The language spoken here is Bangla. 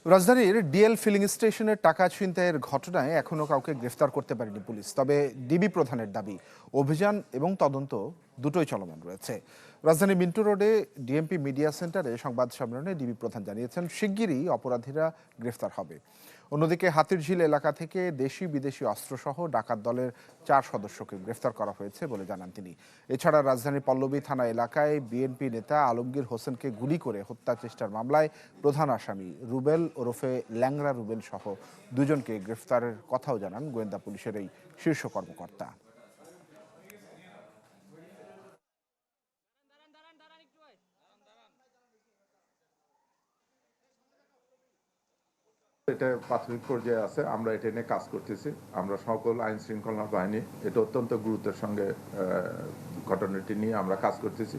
রাজধানীর ডিএল ফিলিং স্টেশনের টাকা ছিনতাইয়ের ঘটনায় এখনো কাউকে গ্রেফতার করতে পারেনি পুলিশ। তবে ডিবি প্রধানের দাবি, অভিযান এবং তদন্ত দুটোই চলমান রয়েছে। রাজধানী মিন্টু রোডে ডিএমপি মিডিয়া সেন্টারে সংবাদ সম্মেলনে ডিবি প্রধান জানিয়েছেন শিগগিরই অপরাধীরা গ্রেফতার হবে। অন্যদিকে হাতিরঝিল এলাকা থেকে দেশি বিদেশি অস্ত্রসহ ডাকাত দলের 4 সদস্যকে গ্রেফতার করা হয়েছে বলে জানান তিনি। এছাড়া রাজধানীর পল্লবী থানা এলাকায় বিএনপি নেতা আলমগীর হোসেনকে গুলি করে হত্যা চেষ্টার মামলায় প্রধান আসামি রুবেল ওরফে ল্যাংড়া রুবেল সহ দুজনকে গ্রেফতারের কথাও জানান গোয়েন্দা পুলিশের এই শীর্ষ কর্মকর্তা। এটা প্রাথমিক পর্যায়ে আছে, আমরা এটা নিয়ে কাজ করতেছি। আমরা সকল আইন শৃঙ্খলা বাহিনী এটা অত্যন্ত গুরুত্বের সঙ্গে ঘটনাটি নিয়ে আমরা কাজ করতেছি।